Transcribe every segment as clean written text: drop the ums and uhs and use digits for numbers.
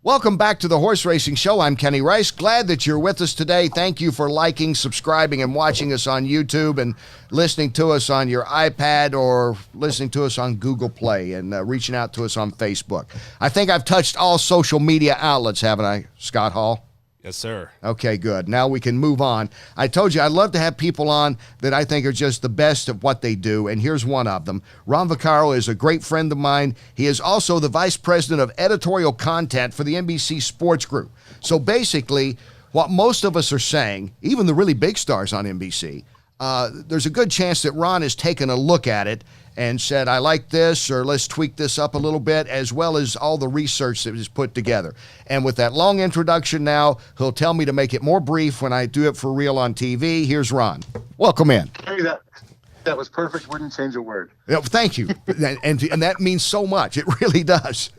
Welcome back to the Horse Racing Show. I'm Kenny Rice. Glad that you're with us today. Thank you for liking, subscribing, and watching us on YouTube and listening to us on your iPad or listening to us on Google Play and reaching out to us on Facebook. I think I've touched all social media outlets, haven't I, Scott Hall? Yes, sir. Okay, good. Now we can move on. I told you I'd love to have people on that I think are just the best at what they do, and here's one of them. Ron Vaccaro is a great friend of mine. He is also the Vice President of Editorial Content for the NBC Sports Group. So basically, what most of us are saying, even the really big stars on NBC, there's a good chance that Ron has taken a look at it and said, I like this, or let's tweak this up a little bit, as well as all the research that was put together. And with that long introduction now, he'll tell me to make it more brief when I do it for real on TV. Here's Ron. Welcome in. Hey, that was perfect. Wouldn't change a word. Yeah, thank you. and that means so much. It really does.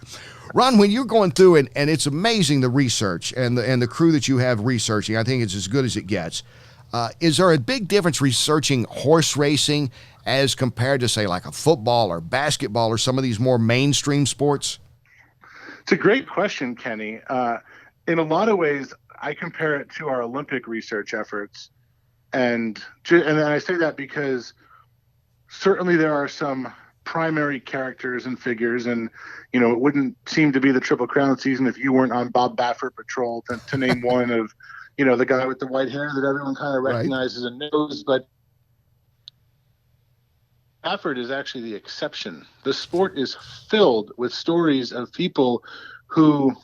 Ron, when you're going through it, and it's amazing the research and the crew that you have researching, I think it's as good as it gets. Is there a big difference researching horse racing as compared to, say, like a football or basketball or some of these more mainstream sports? It's a great question, Kenny. In a lot of ways, I compare it to our Olympic research efforts. And I say that because certainly there are some primary characters and figures, and, you know, it wouldn't seem to be the Triple Crown season if you weren't on Bob Baffert Patrol, to name one of, you know, the guy with the white hair that everyone kind of recognizes and knows. But Baffert is actually the exception. The sport is filled with stories of people who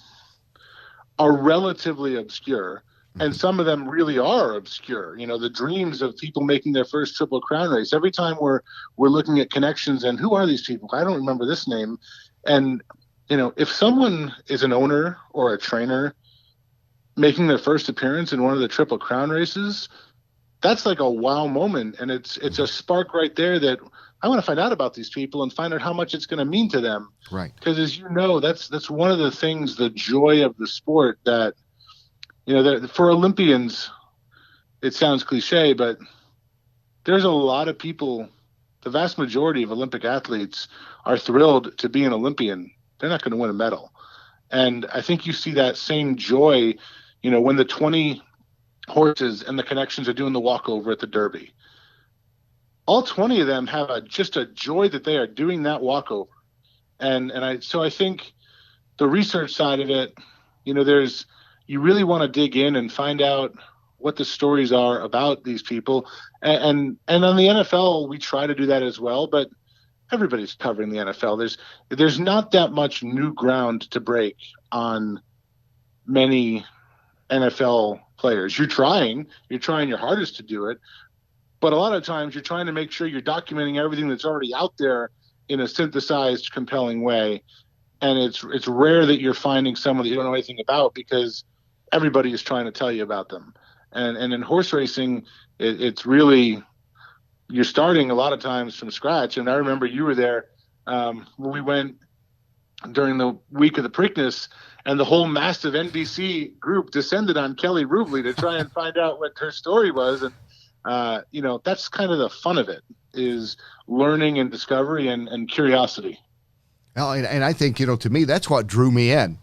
are relatively obscure, and some of them really are obscure. You know, the dreams of people making their first Triple Crown race. Every time we're looking at connections and who are these people? I don't remember this name. And, you know, if someone is an owner or a trainer making their first appearance in one of the Triple Crown races, that's like a wow moment. And it's a spark right there that I want to find out about these people and find out how much it's going to mean to them. Right. Because as you know, that's one of the things, the joy of the sport, that, you know, for Olympians, it sounds cliche, but there's a lot of people, the vast majority of Olympic athletes are thrilled to be an Olympian. They're not going to win a medal. And I think you see that same joy, you know, when the 20 horses and the connections are doing the walkover at the Derby. All 20 of them have just a joy that they are doing that walkover. So I think the research side of it, you know, you really want to dig in and find out what the stories are about these people. And on the NFL, we try to do that as well, but everybody's covering the NFL. There's not that much new ground to break on many NFL players. You're trying your hardest to do it, but a lot of times you're trying to make sure you're documenting everything that's already out there in a synthesized, compelling way. And it's rare that you're finding someone that you don't know anything about, because everybody is trying to tell you about them. And in horse racing, it's really, you're starting a lot of times from scratch. And I remember you were there when we went during the week of the Preakness, and the whole massive NBC group descended on Kelly Rubley to try and find out what her story was. And, you know, that's kind of the fun of it, is learning and discovery and curiosity. Well, and I think, you know, to me, that's what drew me in.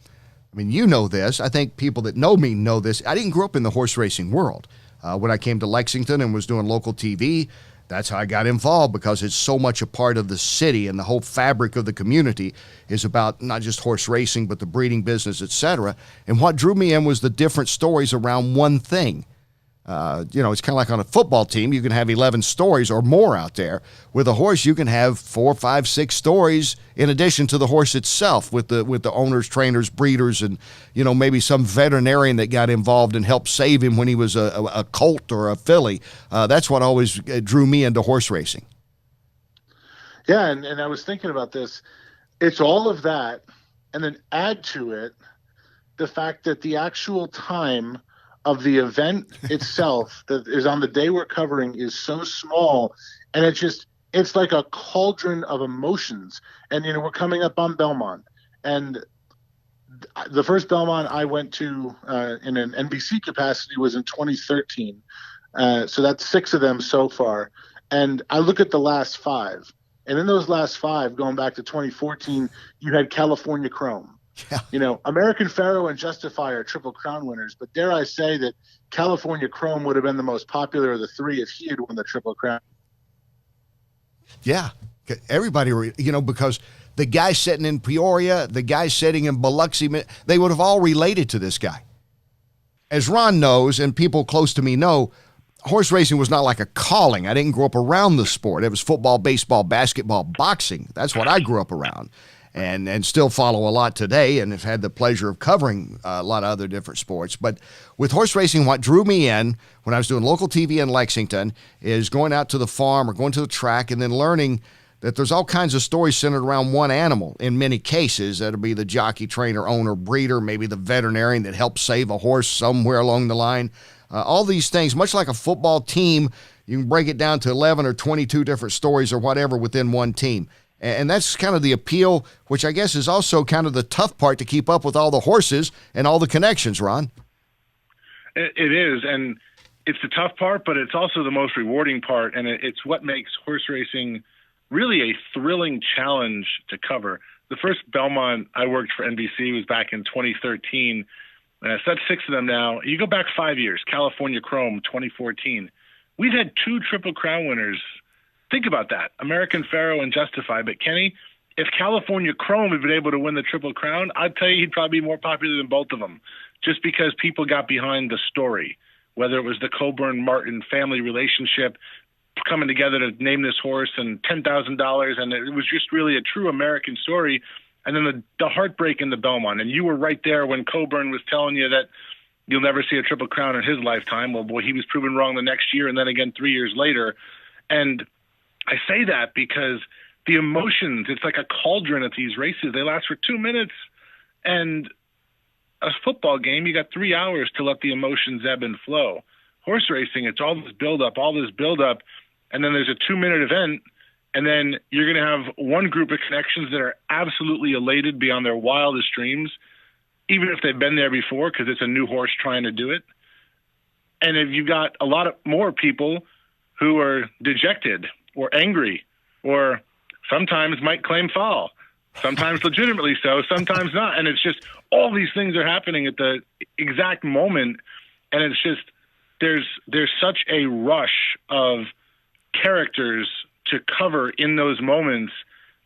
I mean, you know this. I think people that know me know this. I didn't grow up in the horse racing world. When I came to Lexington and was doing local TV, that's how I got involved, because it's so much a part of the city, and the whole fabric of the community is about not just horse racing, but the breeding business, etc. And what drew me in was the different stories around one thing. You know, it's kind of like on a football team. You can have 11 stories or more out there. With a horse, you can have 4, 5, 6 stories in addition to the horse itself, with the owners, trainers, breeders, and, you know, maybe some veterinarian that got involved and helped save him when he was a colt or a filly. That's what always drew me into horse racing. Yeah, and I was thinking about this. It's all of that, and then add to it the fact that the actual time of the event itself that is on the day we're covering is so small, and it's like a cauldron of emotions. And, you know, we're coming up on Belmont, and the first Belmont I went to in an NBC capacity was in 2013. So that's 6 of them so far. And I look at the last 5, and in those last 5, going back to 2014, you had California Chrome. Yeah. You know, American Pharoah and Justify are Triple Crown winners, but dare I say that California Chrome would have been the most popular of the three if he had won the Triple Crown. Yeah. Everybody, because the guy sitting in Peoria, the guy sitting in Biloxi, they would have all related to this guy. As Ron knows, and people close to me know, horse racing was not like a calling. I didn't grow up around the sport. It was football, baseball, basketball, boxing. That's what I grew up around, and still follow a lot today, and have had the pleasure of covering a lot of other different sports. But with horse racing, what drew me in when I was doing local TV in Lexington is going out to the farm or going to the track and then learning that there's all kinds of stories centered around one animal. In many cases, that'll be the jockey, trainer, owner, breeder, maybe the veterinarian that helped save a horse somewhere along the line. All these things, much like a football team, you can break it down to 11 or 22 different stories or whatever within one team. And that's kind of the appeal, which I guess is also kind of the tough part to keep up with all the horses and all the connections, Ron. It is, and it's the tough part, but it's also the most rewarding part, and it's what makes horse racing really a thrilling challenge to cover. The first Belmont I worked for NBC was back in 2013. So that's 6 of them now. You go back 5 years, California Chrome, 2014. We've had 2 Triple Crown winners. Think about that, American Pharoah and Justify. But Kenny, if California Chrome had been able to win the Triple Crown, I'd tell you he'd probably be more popular than both of them, just because people got behind the story, whether it was the Coburn-Martin family relationship, coming together to name this horse and $10,000, and it was just really a true American story. And then the heartbreak in the Belmont, and you were right there when Coburn was telling you that you'll never see a Triple Crown in his lifetime. Well, boy, he was proven wrong the next year, and then again 3 years later. And I say that because the emotions, it's like a cauldron at these races. They last for 2 minutes, and a football game, you got 3 hours to let the emotions ebb and flow. Horse racing, it's all this buildup, and then there's a 2-minute event, and then you're going to have one group of connections that are absolutely elated beyond their wildest dreams, even if they've been there before because it's a new horse trying to do it. And if you've got a lot of more people who are dejected or angry or sometimes might claim foul, sometimes legitimately so, sometimes not. And it's just all these things are happening at the exact moment, and it's just there's such a rush of characters to cover in those moments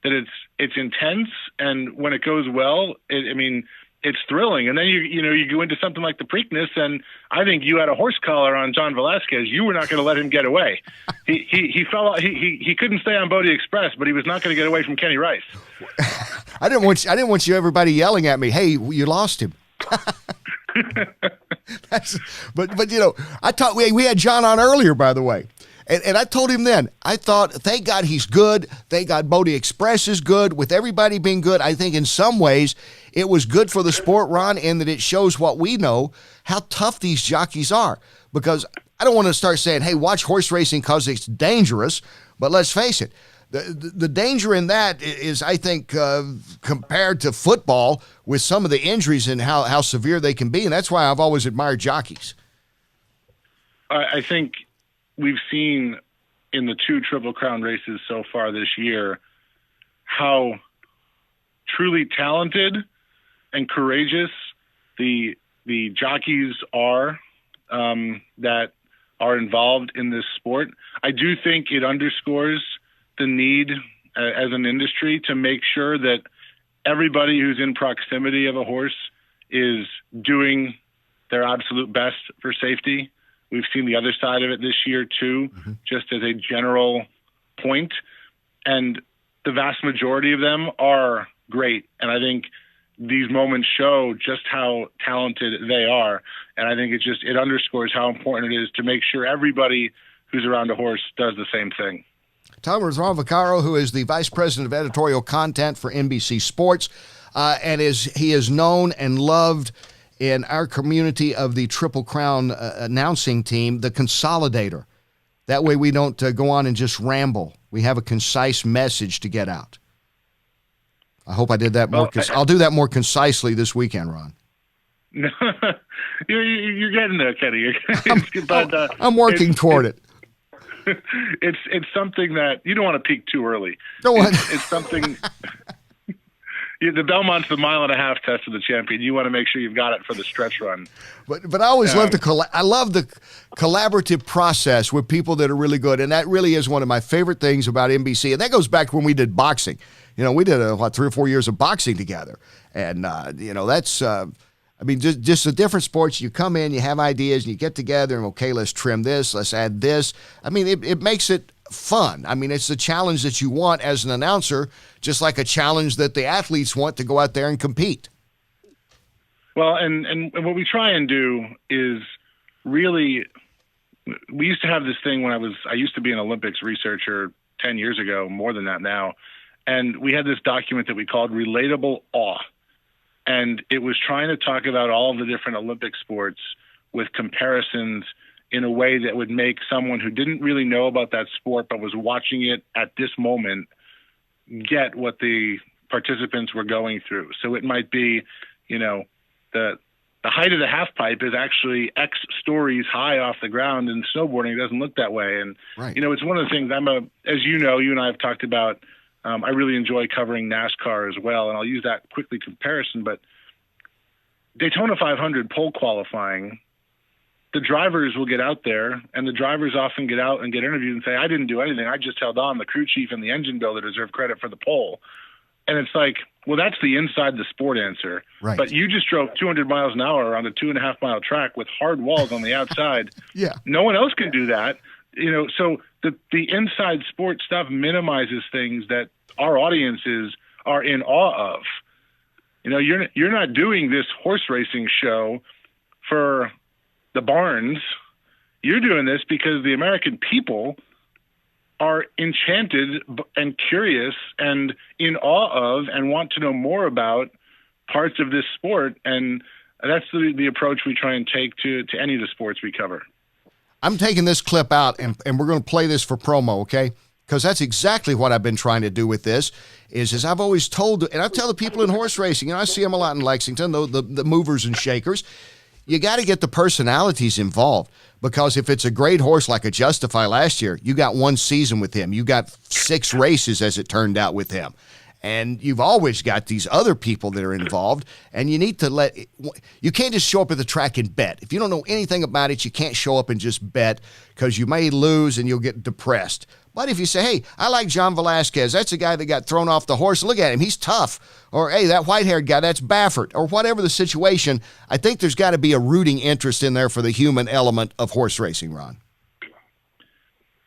that it's intense, and when it goes well, it's thrilling. And then you go into something like the Preakness, and I think you had a horse collar on John Velasquez. You were not going to let him get away. He fell out. He couldn't stay on Bodie Express, but he was not going to get away from Kenny Rice. I didn't want you everybody yelling at me, "Hey, you lost him." But I thought we had John on earlier, by the way. And I told him then, I thought, thank God he's good. Thank God Bodie Express is good. With everybody being good, I think in some ways it was good for the sport, Ron, in that it shows what we know, how tough these jockeys are. Because I don't want to start saying, hey, watch horse racing because it's dangerous. But let's face it, the danger in that is, I think, compared to football with some of the injuries and how severe they can be. And that's why I've always admired jockeys. I think we've seen in the 2 Triple Crown races so far this year how truly talented and courageous the jockeys are that are involved in this sport. I do think it underscores the need as an industry to make sure that everybody who's in proximity of a horse is doing their absolute best for safety. We've seen the other side of it this year too, just as a general point. And the vast majority of them are great. And I think these moments show just how talented they are. And I think it underscores how important it is to make sure everybody who's around a horse does the same thing. Talking with Ron Vaccaro, who is the Vice President of Editorial Content for NBC Sports, and he is known and loved in our community of the Triple Crown announcing team, the consolidator. That way we don't go on and just ramble. We have a concise message to get out. I hope I did that more. I'll do that more concisely this weekend, Ron. No, you're getting there, Kenny. I'm working toward it. It's something that you don't want to peak too early. Don't want. It's something. The Belmont's the 1.5 mile test of the champion. You want to make sure you've got it for the stretch run. But I always love I love the collaborative process with people that are really good, and that really is one of my favorite things about NBC. And that goes back when we did boxing. We did 3 or 4 years of boxing together, and that's. Just the different sports. You come in, you have ideas, and you get together, and okay, let's trim this, let's add this. It makes it fun. It's the challenge that you want as an announcer, just like a challenge that the athletes want to go out there and compete. Well, and what we try and do is really, we used to have this thing when I used to be an Olympics researcher 10 years ago, more than that now, and we had this document that we called Relatable Awe. And it was trying to talk about all of the different Olympic sports with comparisons in a way that would make someone who didn't really know about that sport but was watching it at this moment get what the participants were going through. So it might be, the height of the half pipe is actually X stories high off the ground, and snowboarding doesn't look that way. And, right. It's one of the things as you and I have talked about, I really enjoy covering NASCAR as well, and I'll use that quickly comparison. But Daytona 500 pole qualifying, the drivers will get out there, and the drivers often get out and get interviewed and say, I didn't do anything. I just held on. The crew chief and the engine builder deserve credit for the pole. And it's like, well, that's the inside the sport answer. Right. But you just drove 200 miles an hour on a 2.5 mile track with hard walls on the outside. Yeah. No one else can do that. So the inside sport stuff minimizes things that our audiences are in awe of. You're not doing this horse racing show for the barns. You're doing this because the American people are enchanted and curious and in awe of and want to know more about parts of this sport. And that's the approach we try and take to any of the sports we cover. I'm taking this clip out, and we're going to play this for promo, okay? Because that's exactly what I've been trying to do with this, is I've always told, and I tell the people in horse racing, I see them a lot in Lexington, the movers and shakers, you got to get the personalities involved, because if it's a great horse like a Justify last year, you got one season with him. You got 6 races, as it turned out, with him. And you've always got these other people that are involved, and you need to you can't just show up at the track and bet. If you don't know anything about it, you can't show up and just bet, because you may lose and you'll get depressed. But if you say, hey, I like John Velasquez, that's a guy that got thrown off the horse, look at him, he's tough. Or, hey, that white-haired guy, that's Baffert. Or whatever the situation, I think there's got to be a rooting interest in there for the human element of horse racing, Ron.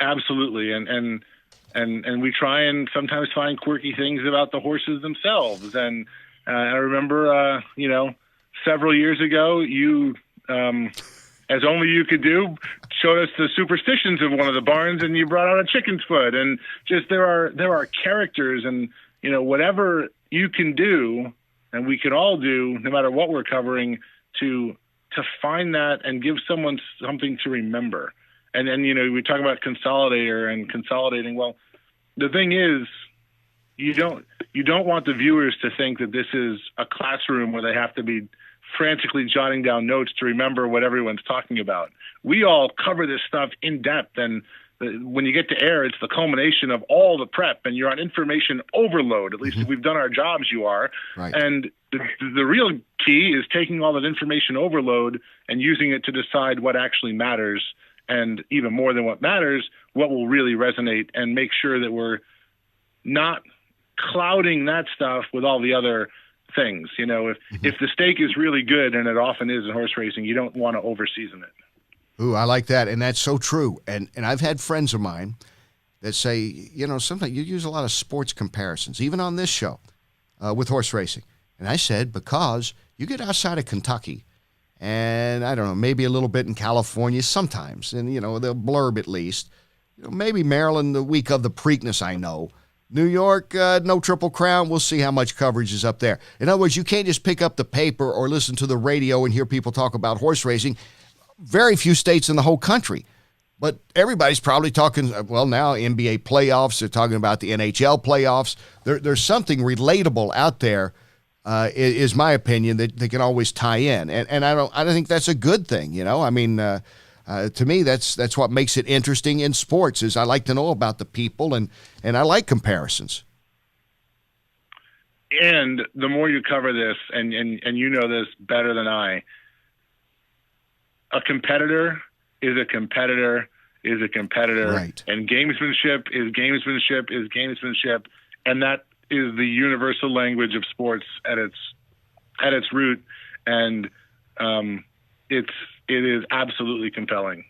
Absolutely. And we try and sometimes find quirky things about the horses themselves. And I remember, several years ago, you, as only you could do, showed us the superstitions of one of the barns, and you brought out a chicken's foot. And just there are characters, and whatever you can do, and we can all do, no matter what we're covering, to find that and give someone something to remember. And then we talk about consolidator and consolidating. Well, the thing is, you don't want the viewers to think that this is a classroom where they have to be frantically jotting down notes to remember what everyone's talking about. We all cover this stuff in depth, and when you get to air, it's the culmination of all the prep, and you're on information overload. At least if we've done our jobs, you are. Right. And the real key is taking all that information overload and using it to decide what actually matters, and even more than what matters, what will really resonate, and make sure that we're not clouding that stuff with all the other things. If the steak is really good, and it often is in horse racing, you don't want to over-season it. Ooh, I like that, and that's so true. And I've had friends of mine that say, sometimes you use a lot of sports comparisons, even on this show, with horse racing. And I said, because you get outside of Kentucky, and I don't know, maybe a little bit in California sometimes, and, they'll blurb at least. Maybe Maryland the week of the Preakness, I know. New York, no Triple Crown. We'll see how much coverage is up there. In other words, you can't just pick up the paper or listen to the radio and hear people talk about horse racing. Very few states in the whole country. But everybody's probably talking, well, now NBA playoffs. They're talking about the NHL playoffs. There's something relatable out there, is my opinion, that they can always tie in. And I don't think that's a good thing, to me, that's what makes it interesting in sports, is I like to know about the people, and I like comparisons. And the more you cover this, and you know this better than I, a competitor is a competitor is a competitor, right. And gamesmanship is gamesmanship is gamesmanship, and that is the universal language of sports at its root, and it is absolutely compelling.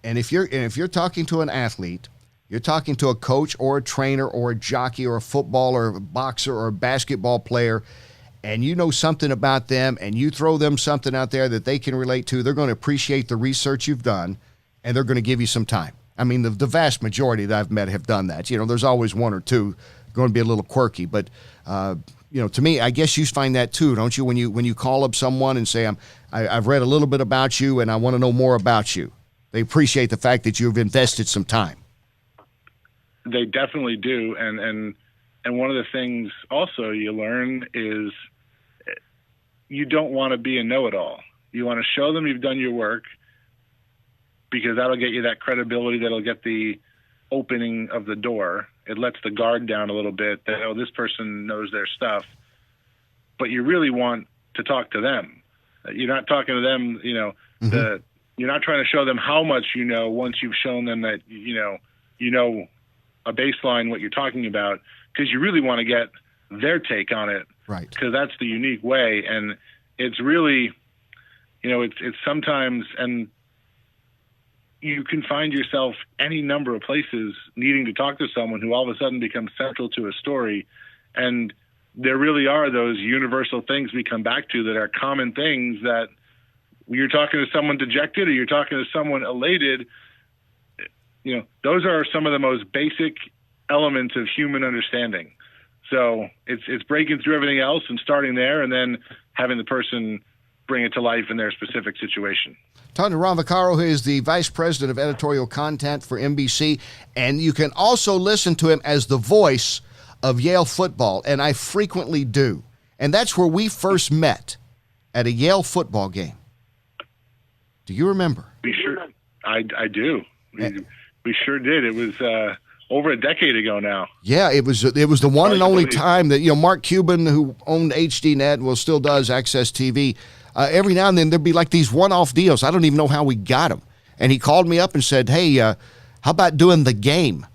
And if you're talking to an athlete, you're talking to a coach or a trainer or a jockey or a footballer or a boxer or a basketball player, and you know something about them and you throw them something out there that they can relate to, they're going to appreciate the research you've done, and they're going to give you some time. I mean, the vast majority that I've met have done that. You know, there's always one or two going to be a little quirky, but to me, I guess you find that too, don't you? When you call up someone and say, I've read a little bit about you and I want to know more about you, they appreciate the fact that you've invested some time. They definitely do, and one of the things also you learn is you don't want to be a know-it-all. You want to show them you've done your work, because that'll get you that credibility, that'll get the opening of the door. It lets the guard down a little bit that, oh, this person knows their stuff. But you really want to talk to them. You're not talking to them, you're not trying to show them how much you know once you've shown them that, you know a baseline, what you're talking about, because you really want to get their take on it. Right. Because that's the unique way. And it's really, it's sometimes, and you can find yourself any number of places needing to talk to someone who all of a sudden becomes central to a story. And there really are those universal things we come back to that are common things that you're talking to someone dejected or you're talking to someone elated. Those are some of the most basic elements of human understanding. So it's breaking through everything else and starting there, and then having the person bring it to life in their specific situation. Talking to Ron Vaccaro, who is the Vice President of Editorial Content for NBC, and you can also listen to him as the voice of Yale Football, and I frequently do. And that's where we first met, at a Yale football game. Do you remember? I do. We sure did. It was over a decade ago now. Yeah, it was the one and only time that, Mark Cuban, who owned HDNet, still does Access TV, every now and then there'd be like these one-off deals. I don't even know how we got them. And he called me up and said, hey, how about doing the game?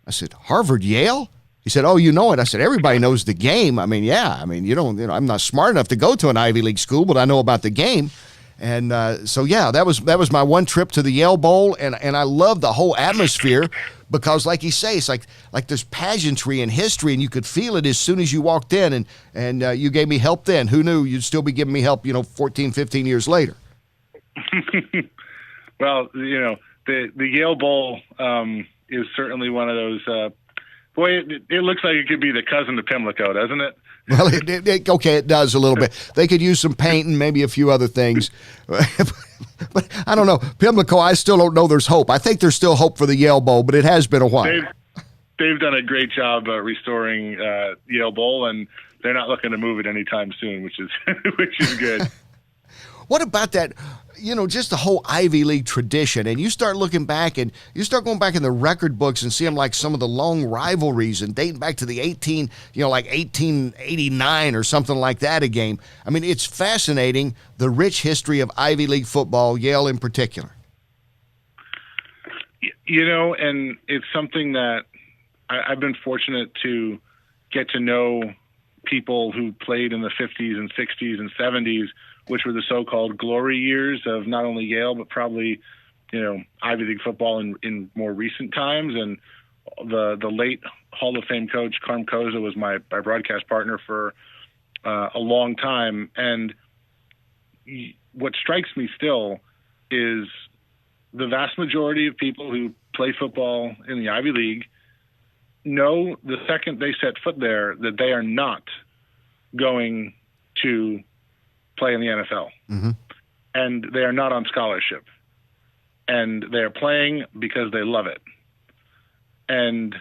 I said, Harvard, Yale? He said, oh, you know it. I said, everybody knows the game. I mean, yeah. I mean, I'm not smart enough to go to an Ivy League school, but I know about the game. And that was my one trip to the Yale Bowl, and I love the whole atmosphere because, like you say, it's like there's pageantry and history, and you could feel it as soon as you walked in, and you gave me help then. Who knew you'd still be giving me help, 14, 15 years later? Well, the Yale Bowl is certainly one of those. It looks like it could be the cousin to Pimlico, doesn't it? Well, it does a little bit. They could use some paint and maybe a few other things. But I don't know. Pimlico, I still don't know there's hope. I think there's still hope for the Yale Bowl, but it has been a while. They've done a great job restoring Yale Bowl, and they're not looking to move it anytime soon, which is good. What about that, just the whole Ivy League tradition? And you start looking back and you start going back in the record books and seeing like some of the long rivalries and dating back to the 1889 or something like that a game. I mean, it's fascinating, the rich history of Ivy League football, Yale in particular. And it's something that I've been fortunate to get to know people who played in the 50s and 60s and 70s, which were the so-called glory years of not only Yale, but probably, Ivy League football in more recent times. And the late Hall of Fame coach, Carm Koza, was my broadcast partner for a long time. And what strikes me still is the vast majority of people who play football in the Ivy League know the second they set foot there that they are not going to play in the NFL. Mm-hmm. And they are not on scholarship. And they are playing because they love it. And,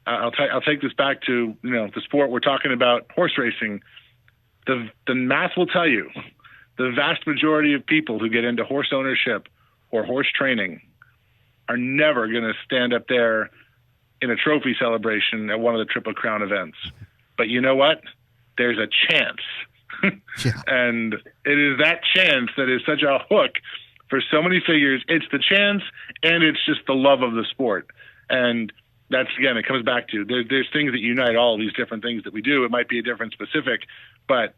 I'll take this back to, the sport we're talking about, horse racing. The math will tell you the vast majority of people who get into horse ownership or horse training are never going to stand up there in a trophy celebration at one of the Triple Crown events. but you know what? There's a chance. Yeah. And it is that chance that is such a hook for so many figures. It's the chance, and it's just the love of the sport. And that's, again, it comes back to there's things that unite all these different things that we do. It might be a different specific, but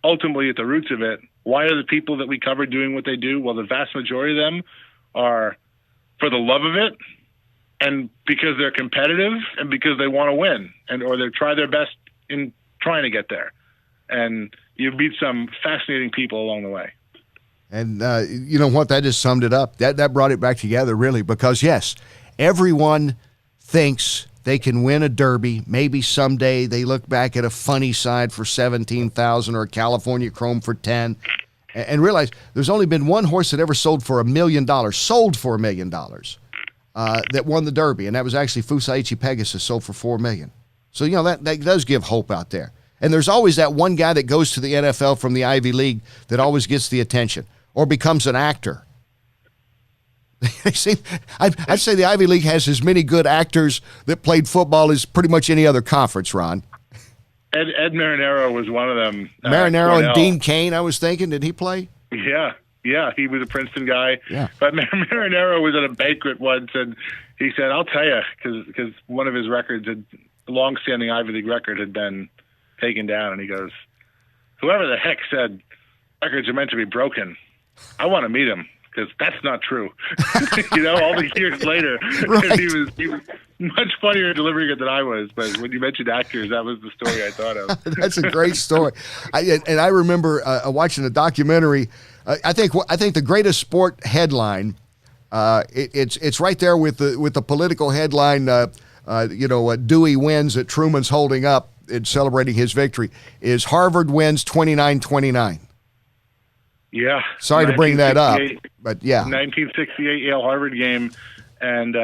ultimately at the roots of it, why are the people that we cover doing what they do? Well, the vast majority of them are for the love of it, and because they're competitive, and because they want to win, or they try their best in trying to get there. And you meet some fascinating people along the way. And you know what? That just summed it up. That brought it back together, really, because, yes, everyone thinks they can win a Derby. Maybe someday they look back at a funny side for 17,000 or a California Chrome for 10 and realize there's only been one horse that ever sold for $1 million, that won the Derby, and that was actually Fusaichi Pegasus, sold for $4 million. So, you know, that does give hope out there. And there's always that one guy that goes to the NFL from the Ivy League that always gets the attention or becomes an actor. See, I'd say the Ivy League has as many good actors that played football as pretty much any other conference, Ron. Ed Marinaro was one of them. Marinaro and Dean Cain, I was thinking. Did he play? Yeah, he was a Princeton guy. Yeah. But Marinaro was at a banquet once, and he said, I'll tell you, because one of his records, a long-standing Ivy League record, had been taken down, and he goes, whoever the heck said records are meant to be broken, I want to meet him, because that's not true. You know, all the years later, right. he was much funnier delivering it than I was. But when you mentioned actors, that was the story I thought of. That's a great story. I remember watching a documentary. I think the greatest sport headline. It's right there with the political headline. Dewey wins at Truman's holding up in celebrating his victory. Is Harvard wins 29-29. Yeah. Sorry to bring that up, but yeah. 1968 Yale-Harvard game, and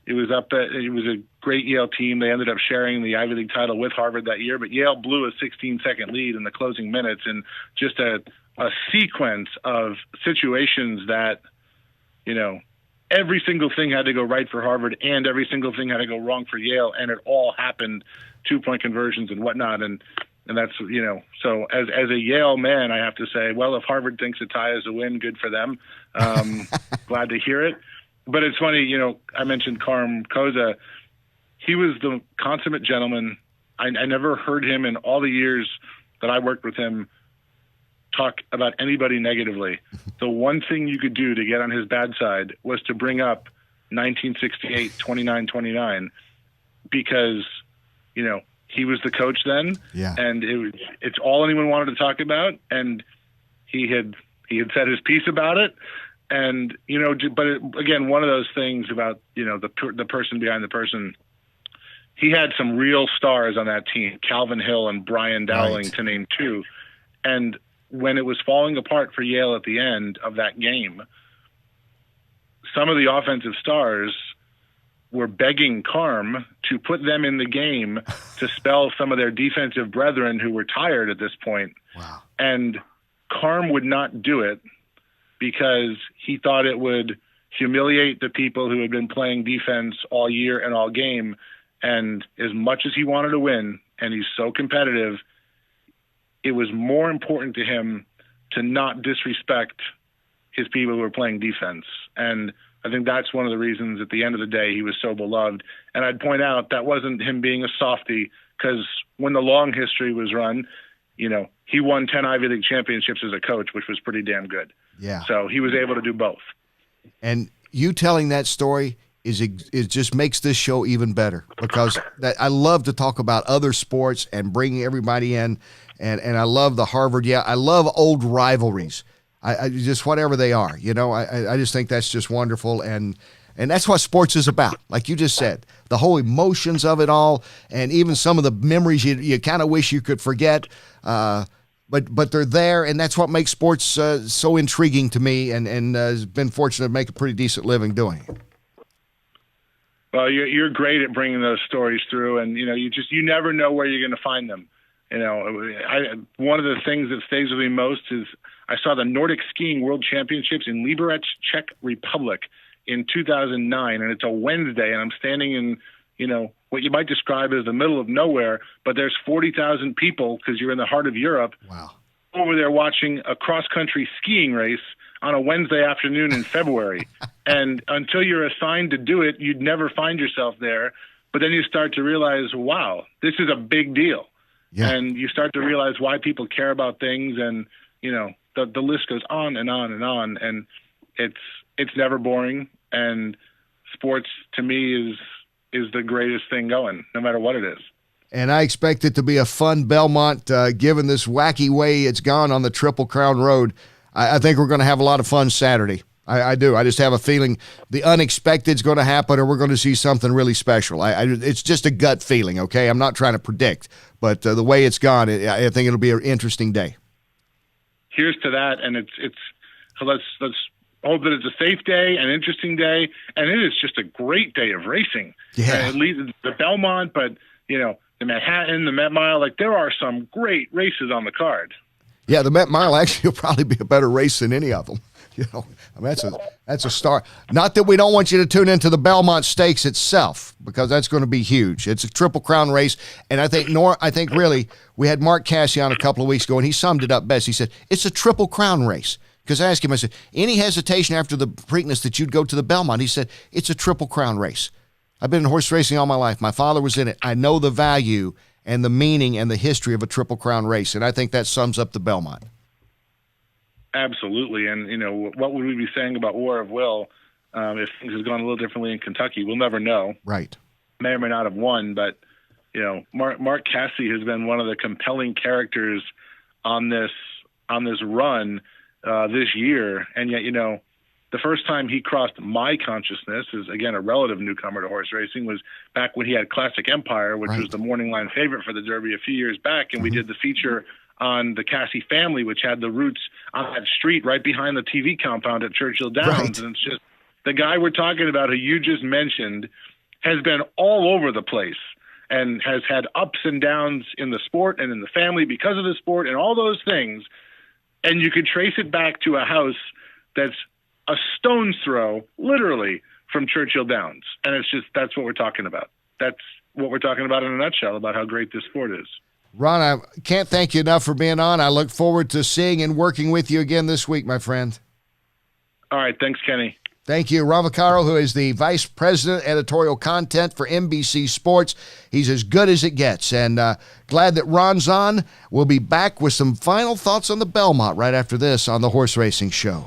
it was a great Yale team. They ended up sharing the Ivy League title with Harvard that year, but Yale blew a 16-second lead in the closing minutes, and just a sequence of situations that, you know, every single thing had to go right for Harvard, and every single thing had to go wrong for Yale, and it all happened, 2-point conversions and whatnot, and that's, you know, so as a Yale man, I have to say, well, if Harvard thinks a tie is a win, good for them. Glad to hear it. But it's funny, you know, I mentioned Carm Koza. He was the consummate gentleman. I never heard him in all the years that I worked with him talk about anybody negatively. The one thing you could do to get on his bad side was to bring up 1968, 29-29, because, you know, he was the coach then, yeah. And it's all anyone wanted to talk about, and he had said his piece about it, and, you know, but again, one of those things about, you know, the person behind the person. He had some real stars on that team, Calvin Hill and Brian Dowling, right, to name two, and when it was falling apart for Yale at the end of that game, some of the offensive stars were begging Carm to put them in the game to spell some of their defensive brethren who were tired at this point. Wow. And Carm would not do it because he thought it would humiliate the people who had been playing defense all year and all game. And as much as he wanted to win, and he's so competitive, it was more important to him to not disrespect his people who were playing defense. And I think that's one of the reasons at the end of the day he was so beloved. And I'd point out that wasn't him being a softie, because when the long history was run, you know, he won 10 Ivy League championships as a coach, which was pretty damn good. Yeah. So he was able to do both. And you telling that story it just makes this show even better, because I love to talk about other sports and bring everybody in. And I love the Harvard. Yeah, I love old rivalries. I just, whatever they are, you know, I just think that's just wonderful. And that's what sports is about. Like you just said, the whole emotions of it all, and even some of the memories you kind of wish you could forget. But they're there, and that's what makes sports so intriguing to me, and has been fortunate to make a pretty decent living doing it. Well, you're great at bringing those stories through, and, you know, you never know where you're going to find them. You know, one of the things that stays with me most is I saw the Nordic Skiing World Championships in Liberec, Czech Republic in 2009, and it's a Wednesday, and I'm standing in, you know, what you might describe as the middle of nowhere, but there's 40,000 people, because you're in the heart of Europe, wow, over there watching a cross-country skiing race on a Wednesday afternoon in February. And until you're assigned to do it, you'd never find yourself there. But then you start to realize, wow, this is a big deal. Yeah. And you start to realize why people care about things. And, the list goes on and on and on. And it's never boring. And sports, to me, is the greatest thing going, no matter what it is. And I expect it to be a fun Belmont, given this wacky way it's gone on the Triple Crown Road. I think we're going to have a lot of fun Saturday. I do. I just have a feeling the unexpected is going to happen, or we're going to see something really special. It's just a gut feeling, okay? I'm not trying to predict, but the way it's gone, I think it'll be an interesting day. Here's to that, and let's hope that it's a safe day, an interesting day, and it is just a great day of racing. Yeah. At least the Belmont, but the Manhattan, the Met Mile, there are some great races on the card. Yeah, the Met Mile actually will probably be a better race than any of them. That's a star. Not that we don't want you to tune into the Belmont Stakes itself, because that's going to be huge. It's a Triple Crown race, and I think really we had Mark Cassidy on a couple of weeks ago, and he summed it up best. He said it's a Triple Crown race. Because I asked him, I said, any hesitation after the Preakness that you'd go to the Belmont? He said, it's a Triple Crown race. I've been in horse racing all my life. My father was in it. I know the value and the meaning and the history of a Triple Crown race, and I think that sums up the Belmont. Absolutely. And, what would we be saying about War of Will if things had gone a little differently in Kentucky? We'll never know. Right. May or may not have won, but, Mark Cassidy has been one of the compelling characters on this run this year. And yet, the first time he crossed my consciousness, is again a relative newcomer to horse racing, was back when he had Classic Empire, which was the morning line favorite for the Derby a few years back. And we did the feature on the Cassie family, which had the roots on that street right behind the TV compound at Churchill Downs. Right. And it's just the guy we're talking about, who you just mentioned, has been all over the place and has had ups and downs in the sport and in the family because of the sport and all those things. And you could trace it back to a house that's a stone's throw, literally, from Churchill Downs. And that's what we're talking about. That's what we're talking about in a nutshell, about how great this sport is. Ron, I can't thank you enough for being on. I look forward to seeing and working with you again this week, my friend. All right. Thanks, Kenny. Thank you. Ron Vaccaro, who is the Vice President Editorial Content for NBC Sports. He's as good as it gets. And glad that Ron's on. We'll be back with some final thoughts on the Belmont right after this on the Horse Racing Show.